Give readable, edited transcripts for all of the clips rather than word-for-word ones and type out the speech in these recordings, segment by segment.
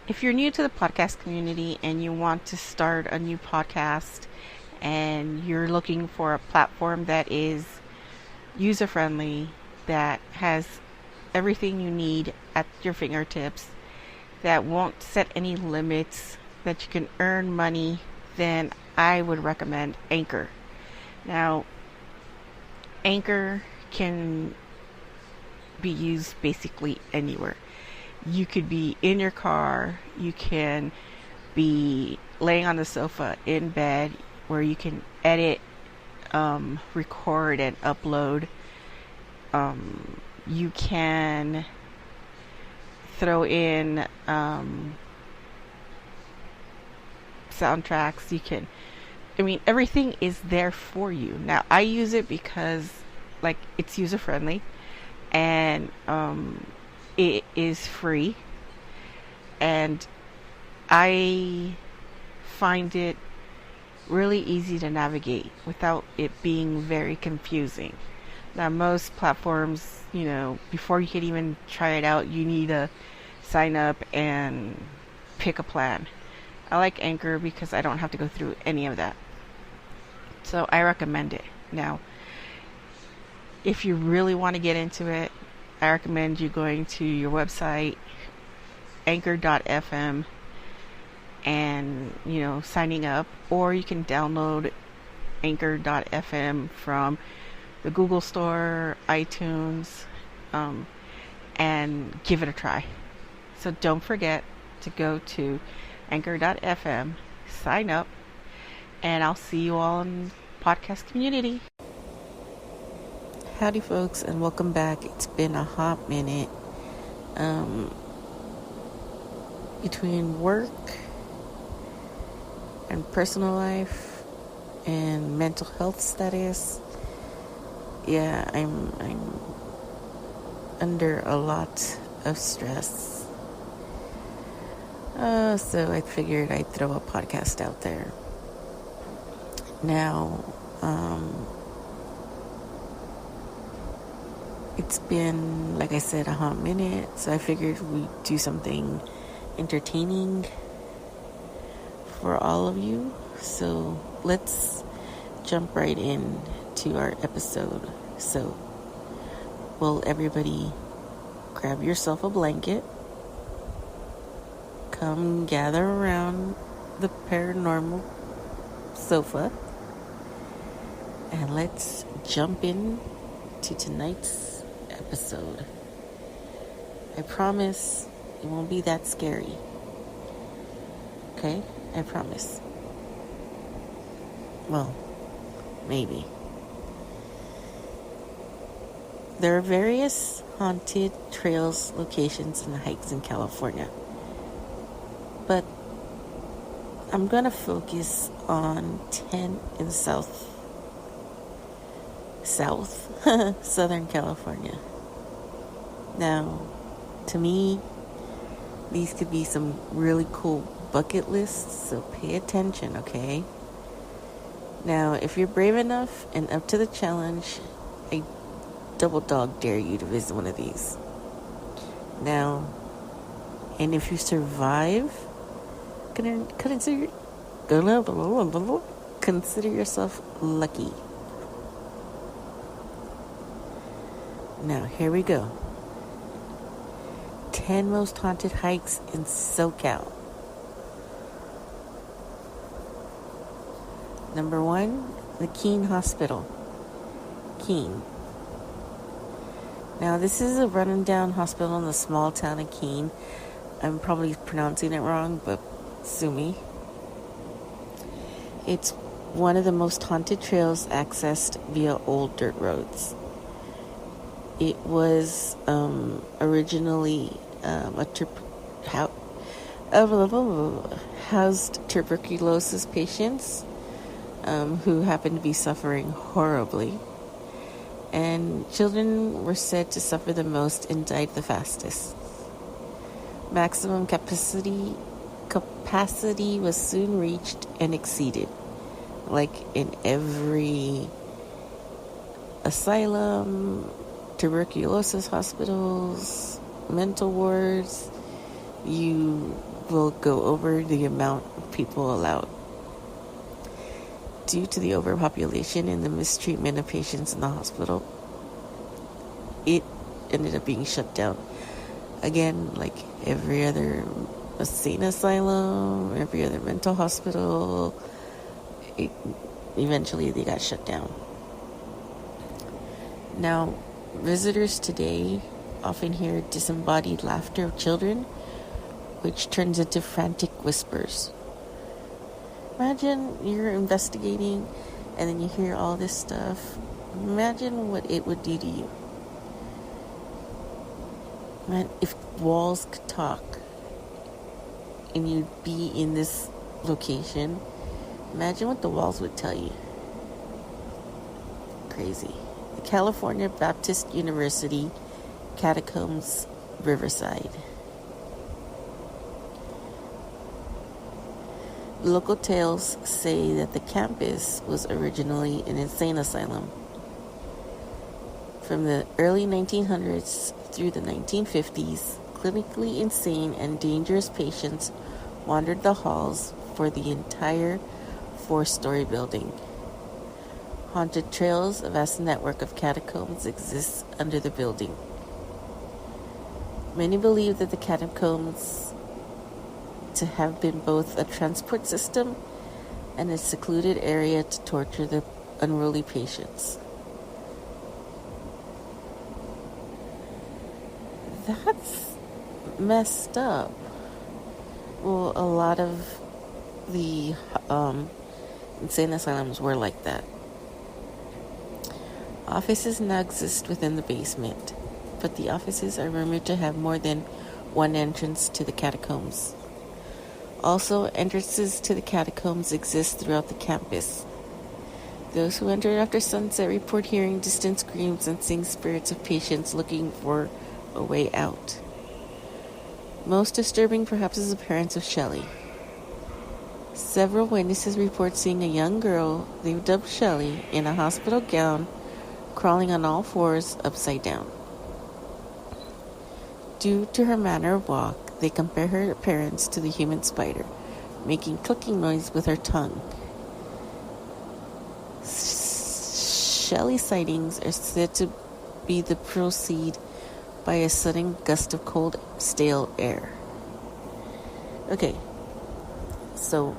If you're new to the podcast community and you want to start a new podcast and you're looking for a platform that is user friendly, that has everything you need at your fingertips, that won't set any limits, that you can earn money, then I would recommend Anchor. Now, Anchor can be used basically anywhere. You could be in your car, you can be laying on the sofa in bed where you can edit, record, and upload. You can throw in soundtracks. Everything is there for you. Now, I use it because, it's user friendly and it is free, and I find it really easy to navigate without it being very confusing. Now, most platforms, before you can even try it out, you need to sign up and pick a plan. I like Anchor because I don't have to go through any of that. So I recommend it. Now, if you really want to get into it, I recommend you going to your website, anchor.fm, and, signing up. Or you can download anchor.fm from the Google Store, iTunes, and give it a try. So don't forget to go to anchor.fm, sign up, and I'll see you all in the podcast community. Howdy folks, and welcome back. It's been a hot minute. Between work and personal life and mental health status, I'm under a lot of stress. So I figured I'd throw a podcast out there. Now, it's been, like I said, a hot minute, so I figured we'd do something entertaining for all of you. So let's jump right in to our episode. So, will everybody grab yourself a blanket, come gather around the paranormal sofa, and let's jump in to tonight's episode. I promise it won't be that scary. Okay? I promise. Well, maybe. There are various haunted trails, locations, and hikes in California. But I'm going to focus on 10 in the Southern California. Now, to me, these could be some really cool bucket lists, so pay attention, okay? Now, if you're brave enough and up to the challenge, I double dog dare you to visit one of these. Now, and if you survive, consider yourself lucky. Now, here we go. 10 most haunted hikes in SoCal. Number 1, the Keene Hospital. Keene. Now, this is a run-down hospital in the small town of Keene. I'm probably pronouncing it wrong, but sue me. It's one of the most haunted trails accessed via old dirt roads. It was originally housed tuberculosis patients who happened to be suffering horribly. And children were said to suffer the most and died the fastest. Maximum capacity was soon reached and exceeded, like in every asylum, tuberculosis hospitals, mental wards, you will go over the amount of people allowed. Due to the overpopulation and the mistreatment of patients in the hospital, it ended up being shut down. Again, like every other insane asylum, every other mental hospital, eventually they got shut down. Now, visitors today often hear disembodied laughter of children, which turns into frantic whispers. Imagine you're investigating and then you hear all this stuff. Imagine what it would do to you. Man, if walls could talk and you'd be in this location, imagine what the walls would tell you. Crazy. The California Baptist University Catacombs, Riverside. Local tales say that the campus was originally an insane asylum. From the early 1900s through the 1950s, clinically insane and dangerous patients wandered the halls for the entire 4-story building. Haunted trails, a vast network of catacombs exists under the building. Many believe that the catacombs to have been both a transport system and a secluded area to torture the unruly patients. That's messed up. Well, a lot of the insane asylums were like that. Offices now exist within the basement, but the offices are rumored to have more than one entrance to the catacombs. Also, entrances to the catacombs exist throughout the campus. Those who enter after sunset report hearing distant screams and seeing spirits of patients looking for a way out. Most disturbing perhaps is the appearance of Shelley. Several witnesses report seeing a young girl they've dubbed Shelley in a hospital gown crawling on all fours upside down. Due to her manner of walk, they compare her appearance to the human spider, making clicking noise with her tongue. Shelley sightings are said to be the proceed by a sudden gust of cold, stale air. Okay, so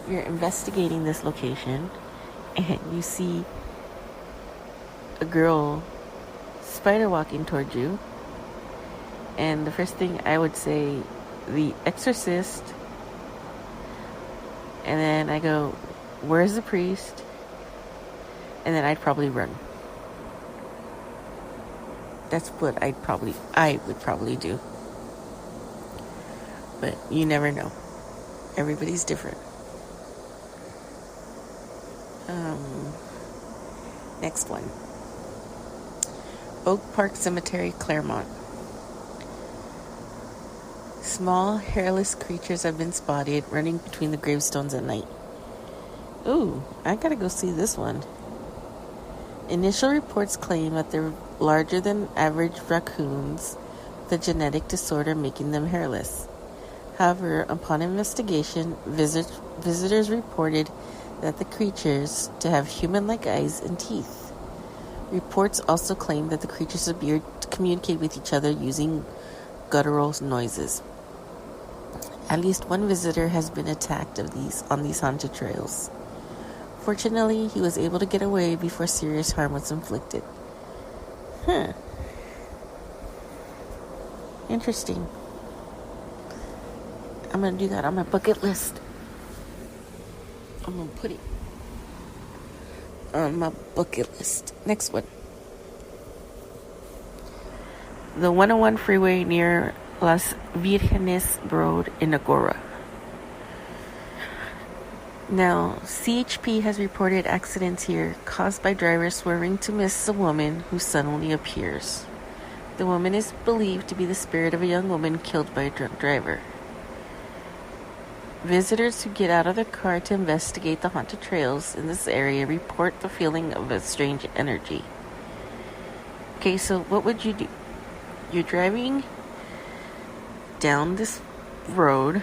you're investigating this location and you see a girl spider walking towards you, and the first thing I would say, The Exorcist, and then I go, where's the priest? And then I'd probably run. That's what I would probably do. But you never know. Everybody's different. Next one. Oak Park Cemetery, Claremont. Small, hairless creatures have been spotted running between the gravestones at night. Ooh, I gotta go see this one. Initial reports claim that they're larger than average raccoons with a genetic disorder making them hairless. However, upon investigation, visitors reported that the creatures to have human-like eyes and teeth. Reports also claim that the creatures appear to communicate with each other using guttural noises. At least one visitor has been attacked on these haunted trails. Fortunately, he was able to get away before serious harm was inflicted. Interesting. I'm going to do that on my bucket list. I'm going to put it on my bucket list. Next one. The 101 freeway near Las Virgenes Road in Agora. Now, CHP has reported accidents here caused by drivers swerving to miss a woman who suddenly appears. The woman is believed to be the spirit of a young woman killed by a drunk driver. Visitors who get out of their car to investigate the haunted trails in this area report the feeling of a strange energy. Okay, so what would you do? You're driving down this road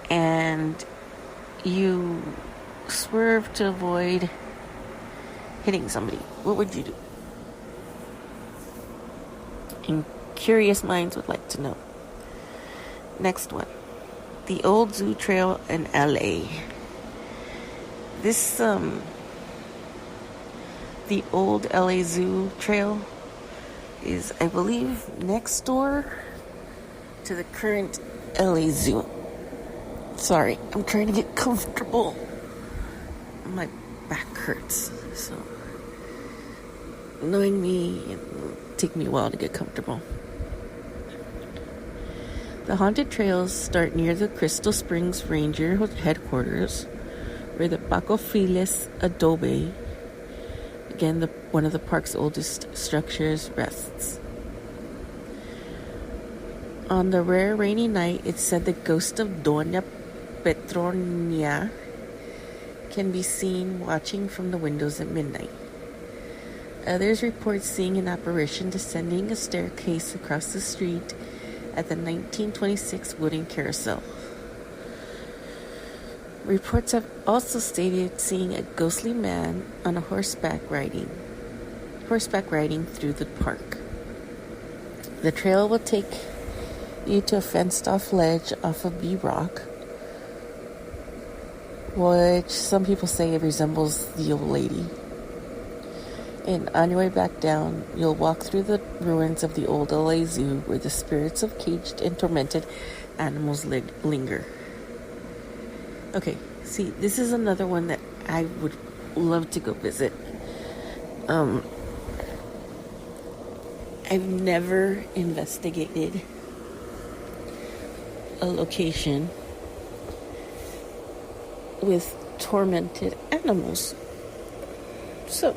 and you swerve to avoid hitting somebody, what would you do? And curious minds would like to know. Next one. The old zoo trail in LA. This, the old LA Zoo Trail is, I believe, next door to the current LA Zoo. Sorry, I'm trying to get comfortable. My back hurts, so knowing me, it'll take me a while to get comfortable. The haunted trails start near the Crystal Springs Ranger headquarters, where the Paco Files adobe, again one of the park's oldest structures, rests. On the rare rainy night, it's said the ghost of Doña Petronia can be seen watching from the windows at midnight. Others report seeing an apparition descending a staircase across the street at the 1926 wooden carousel. Reports have also stated seeing a ghostly man on a horseback riding through the park. The trail will take you to a fenced-off ledge off of B Rock, which some people say it resembles the old lady. And on your way back down, you'll walk through the ruins of the old LA Zoo, where the spirits of caged and tormented animals linger. Okay, see, this is another one that I would love to go visit. I've never investigated a location with tormented animals. So,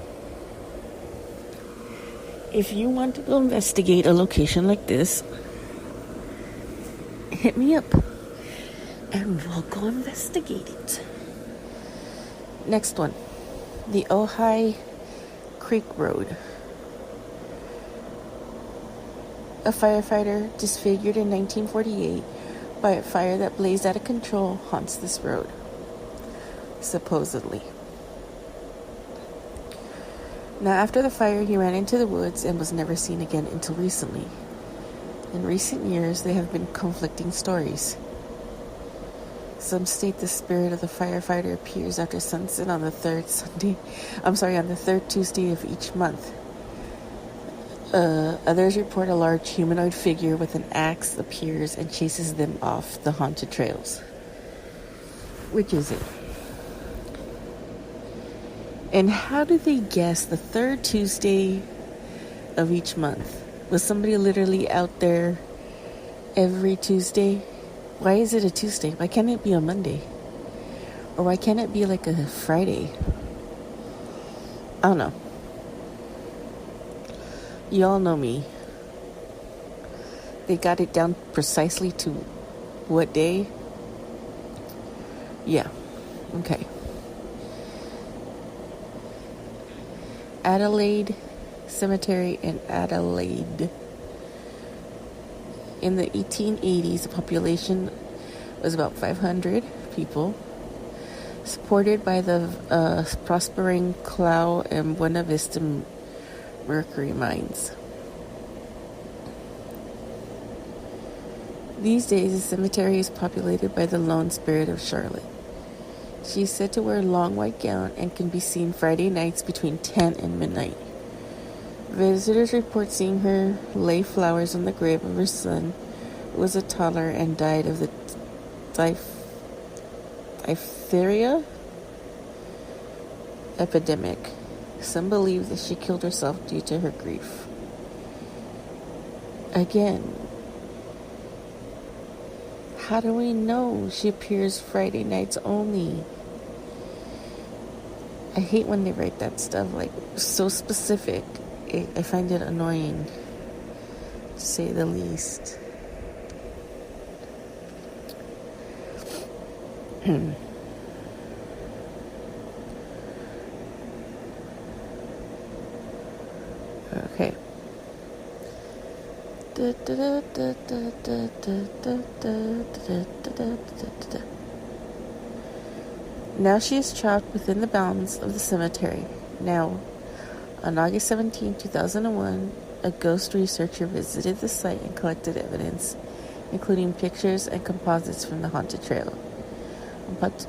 if you want to go investigate a location like this, hit me up and we'll go investigate it. Next one, the Ojai Creek Road. A firefighter disfigured in 1948 by a fire that blazed out of control haunts this road, supposedly. Now, after the fire, he ran into the woods and was never seen again until recently. In recent years, there have been conflicting stories. Some state the spirit of the firefighter appears after sunset on the third Tuesday of each month. Others report a large humanoid figure with an axe appears and chases them off the haunted trails. Which is it? And how do they guess the third Tuesday of each month? Was somebody literally out there every Tuesday? Why is it a Tuesday? Why can't it be a Monday? Or why can't it be like a Friday? I don't know. Y'all know me. They got it down precisely to what day? Yeah. Okay. Adelaide Cemetery in Adelaide. In the 1880s, the population was about 500 people, supported by the prospering Clow and Buena Vista mercury mines. These days, the cemetery is populated by the lone spirit of Charlotte. She is said to wear a long white gown and can be seen Friday nights between 10 and midnight. Visitors report seeing her lay flowers on the grave of her son, who was a toddler and died of the diphtheria epidemic. Some believe that she killed herself due to her grief. Again, how do we know she appears Friday nights only? I hate when they write that stuff, like, so specific. I find it annoying, to say the least. Okay. Now she is trapped within the bounds of the cemetery. Now, on August 17, 2001, a ghost researcher visited the site and collected evidence, including pictures and composites from the haunted trail.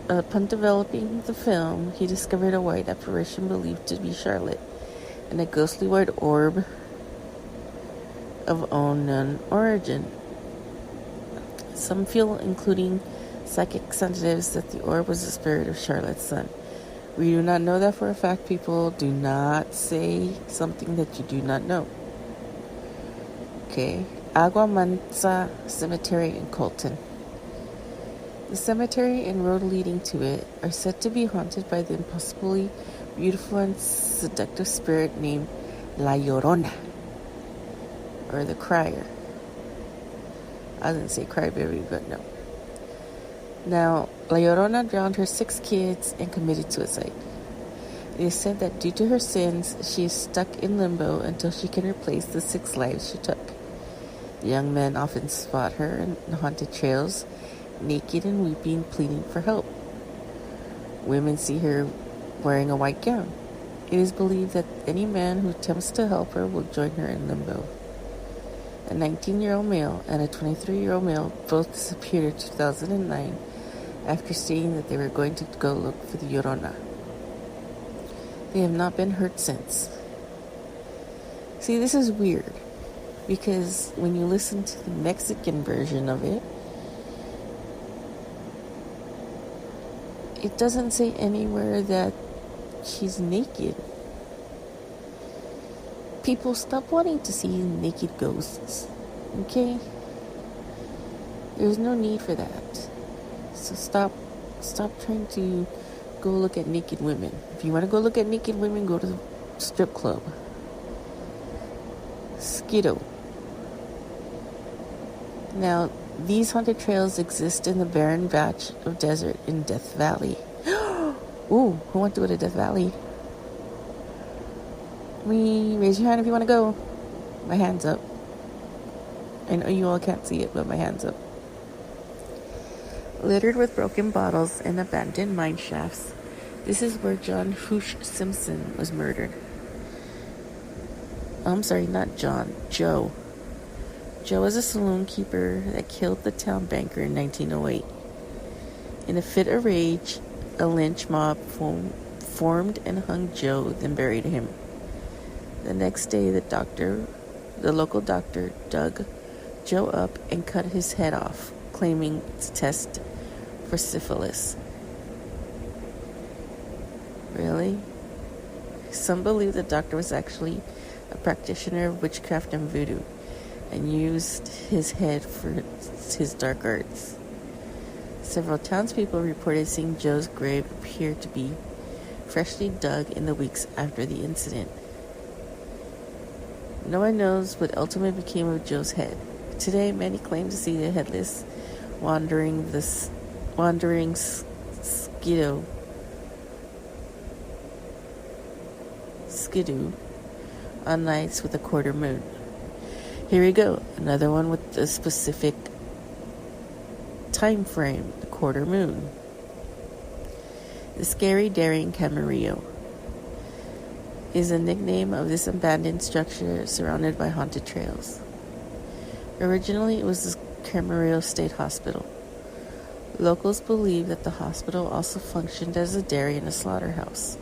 Upon developing the film, he discovered a white apparition believed to be Charlotte and a ghostly white orb of unknown origin. Some feel, including psychic sensitives, that the orb was the spirit of Charlotte's son. We do not know that for a fact, people. Do not say something that you do not know. Okay. Agua Mansa Cemetery in Colton. The cemetery and road leading to it are said to be haunted by the impossibly beautiful and seductive spirit named La Llorona, or the Crier. I didn't say crybaby, but no. Now, La Llorona drowned her 6 kids and committed suicide. It is said that due to her sins, she is stuck in limbo until she can replace the 6 lives she took. The young men often spot her in haunted trails, naked and weeping, pleading for help. Women see her wearing a white gown. It is believed that any man who attempts to help her will join her in limbo. A 19-year-old male and a 23-year-old male both disappeared in 2009 after stating that they were going to go look for the Llorona. They have not been heard since. See, this is weird, because when you listen to the Mexican version of it, it doesn't say anywhere that she's naked. People, stop wanting to see naked ghosts, okay? There's no need for that. So stop trying to go look at naked women. If you want to go look at naked women, go to the strip club. Skidoo. Now, these haunted trails exist in the barren patch of desert in Death Valley. Ooh, who wants to go to Death Valley? Raise your hand if you want to go. My hand's up. I know you all can't see it, but my hand's up. Littered with broken bottles and abandoned mine shafts, this is where John Hoosh Simpson was murdered. I'm sorry, not John. Joe. Joe was a saloon keeper that killed the town banker in 1908. In a fit of rage, a lynch mob formed and hung Joe, then buried him. The next day, the local doctor, dug Joe up and cut his head off, claiming to test for syphilis. Really? Some believe the doctor was actually a practitioner of witchcraft and voodoo, and used his head for his dark arts. Several townspeople reported seeing Joe's grave appear to be freshly dug in the weeks after the incident. No one knows what ultimately became of Joe's head. Today, many claim to see the headless wandering skidoo on nights with a quarter moon. Here we go, another one with a specific time frame, the quarter moon. The Scary Daring Camarillo is a nickname of this abandoned structure surrounded by haunted trails. Originally, it was the Camarillo State Hospital. Locals believe that the hospital also functioned as a dairy and a slaughterhouse.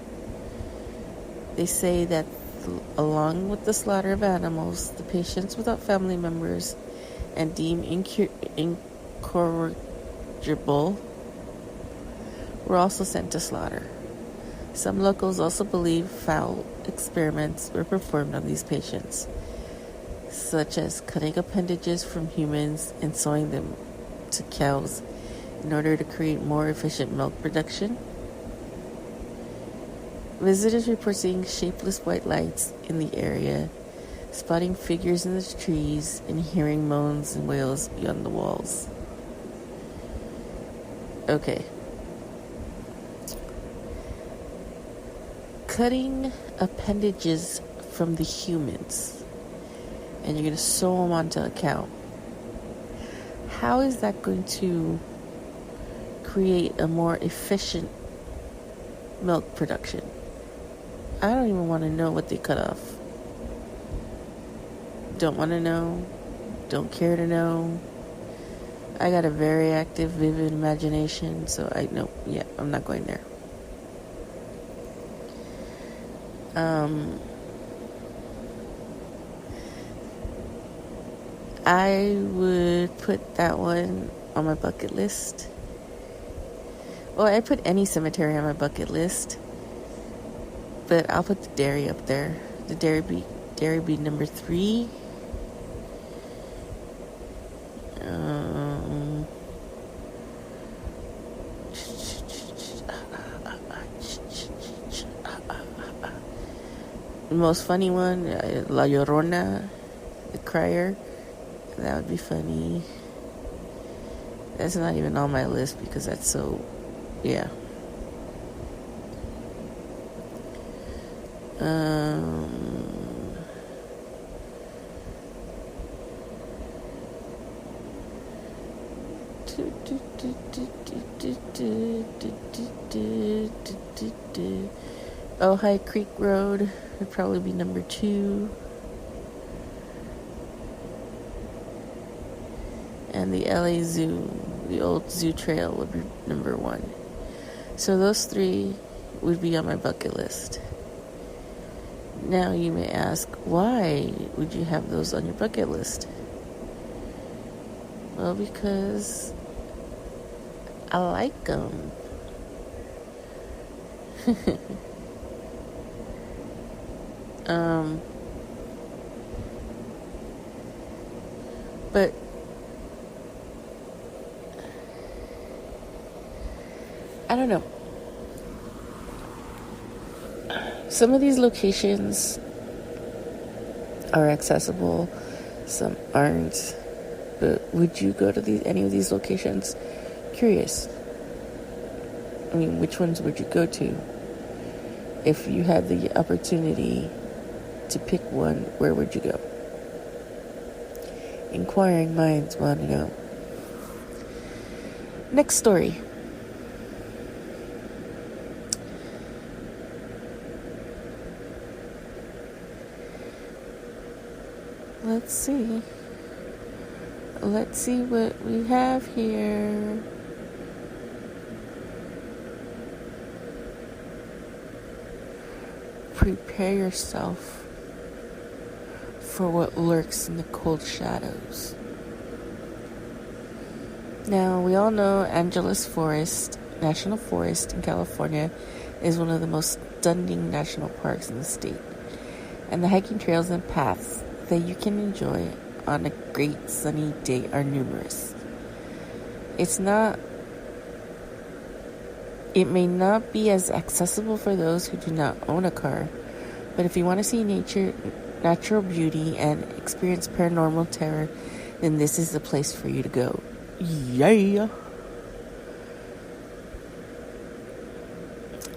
They say that along with the slaughter of animals, the patients without family members and deemed incorrigible were also sent to slaughter. Some locals also believe foul experiments were performed on these patients, such as cutting appendages from humans and sewing them to cows in order to create more efficient milk production. Visitors report seeing shapeless white lights in the area, spotting figures in the trees, and hearing moans and wails beyond the walls. Okay. Cutting appendages from the humans. and you're going to sew them onto a cow. How is that going to create a more efficient milk production? I don't even want to know what they cut off. Don't want to know. Don't care to know. I got a very active, vivid imagination, so I know, yeah, I'm not going there. I would put that one on my bucket list. Well, I put any cemetery on my bucket list, but I'll put the dairy up there. The dairy be number 3. The most funny one, La Llorona, the crier. That would be funny. That's not even on my list because that's so, yeah. High Creek Road would probably be number 2. And the LA Zoo, the old zoo trail, would be number 1. So those 3 would be on my bucket list. Now you may ask, why would you have those on your bucket list? Well, because I like them. But I don't know. Some of these locations are accessible, some aren't. But would you go to any of these locations? Curious. I mean, which ones would you go to? If you had the opportunity to pick one, where would you go? Inquiring minds want to know. Next story. Let's see what we have here. Prepare yourself for what lurks in the cold shadows. Now, we all know Angeles National Forest in California is one of the most stunning national parks in the state. And the hiking trails and paths that you can enjoy on a great sunny day are numerous. It may not be as accessible for those who do not own a car, but if you want to see natural beauty, and experience paranormal terror, then this is the place for you to go. Yeah!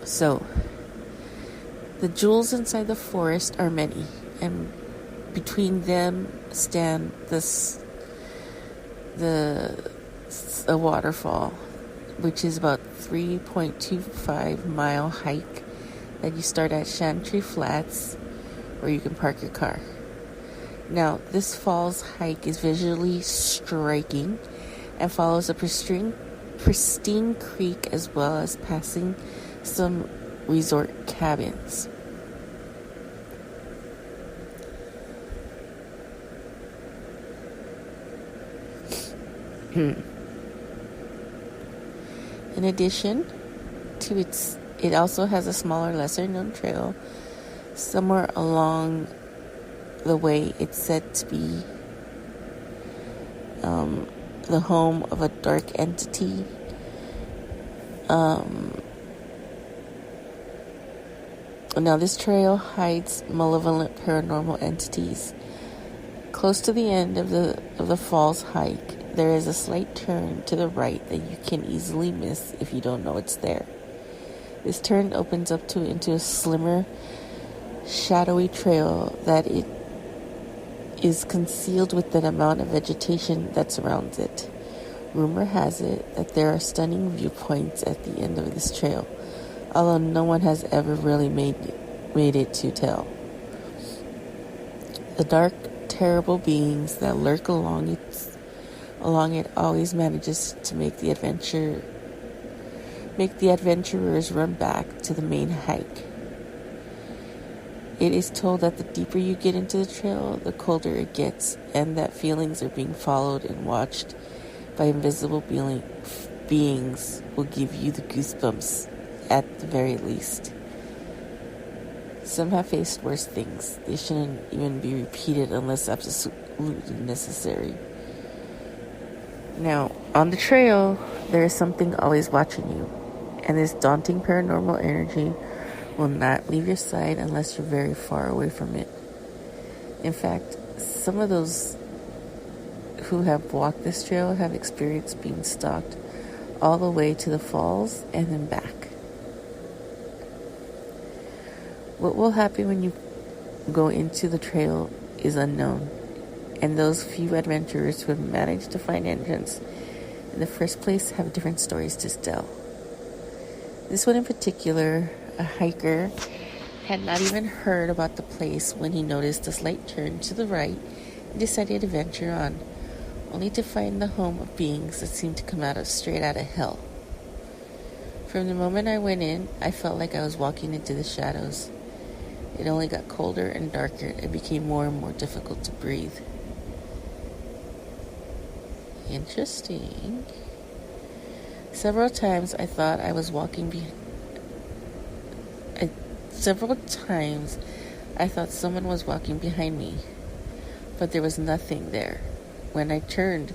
So, the jewels inside the forest are many, and between them stand a waterfall, which is about 3.25 mile hike that you start at Chantry Flats, where you can park your car. Now, this falls hike is visually striking and follows a pristine creek, as well as passing some resort cabins. In addition to it also has a smaller, lesser known trail. Somewhere along the way, it's said to be the home of a dark entity. Now, this trail hides malevolent paranormal entities. Close to the end of the falls hike, there is a slight turn to the right that you can easily miss if you don't know it's there. This turn opens up into a slimmer, shadowy trail that is concealed with the amount of vegetation that surrounds it. Rumor has it that there are stunning viewpoints at the end of this trail, although no one has ever really made it to tell. The dark, terrible beings that lurk along it always manages to make the adventurers run back to the main hike. It is told that the deeper you get into the trail, the colder it gets, and that feelings are being followed and watched by invisible beings will give you the goosebumps at the very least. Some have faced worse things. They shouldn't even be repeated unless absolutely necessary. Now, on the trail, there is something always watching you, and this daunting paranormal energy will not leave your side unless you're very far away from it. In fact, some of those who have walked this trail have experienced being stalked all the way to the falls and then back. What will happen when you go into the trail is unknown, and those few adventurers who have managed to find entrance in the first place have different stories to tell. This one in particular, a hiker, had not even heard about the place when he noticed a slight turn to the right and decided to venture on, only to find the home of beings that seemed to come straight out of hell. From the moment I went in, I felt like I was walking into the shadows. It only got colder and darker. It became more and more difficult to breathe. Interesting. Several times I thought someone was walking behind me, but there was nothing there. When I turned,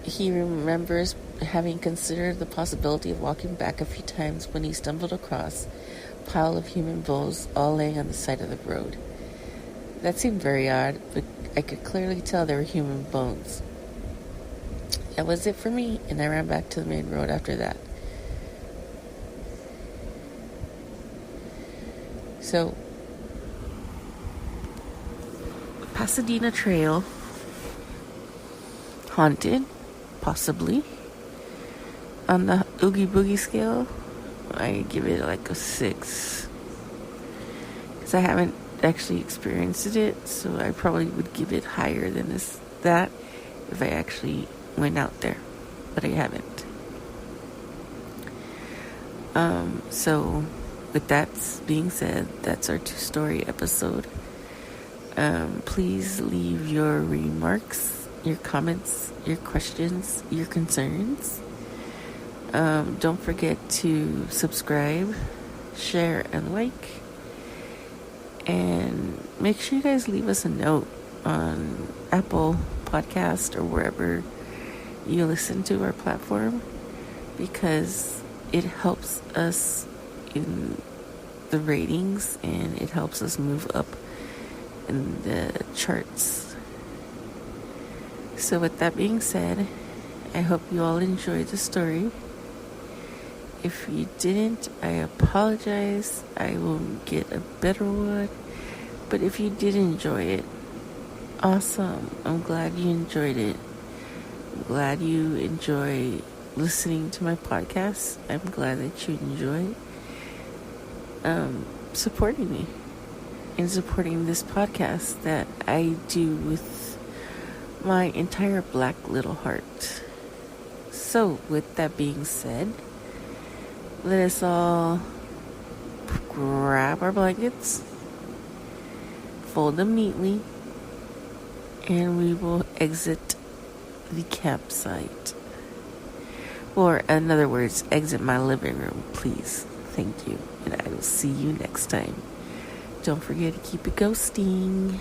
he remembers having considered the possibility of walking back a few times when he stumbled across a pile of human bones all laying on the side of the road. That seemed very odd, but I could clearly tell they were human bones. That was it for me, and I ran back to the main road after that. So, Pasadena Trail, haunted, possibly. On the Oogie Boogie scale, I give it like a 6. Because I haven't actually experienced it, so I probably would give it higher than that if I actually went out there. But I haven't. So, with that being said, that's our 2-story episode. Please leave your remarks, your comments, your questions, your concerns. Don't forget to subscribe, share, and like. And make sure you guys leave us a note on Apple Podcast or wherever you listen to our platform, because it helps us in the ratings and it helps us move up in the charts. So with that being said, I hope you all enjoyed the story. If you didn't, I apologize. I will get a better one. But if you did enjoy it, awesome. I'm glad you enjoyed it. I'm glad you enjoy listening to my podcast. I'm glad that you enjoy supporting me and supporting this podcast that I do with my entire black little heart. So, with that being said, let us all grab our blankets, fold them neatly, and we will exit the campsite. Or, in other words, exit my living room, please. Thank you. And I will see you next time. Don't forget to keep it ghosting.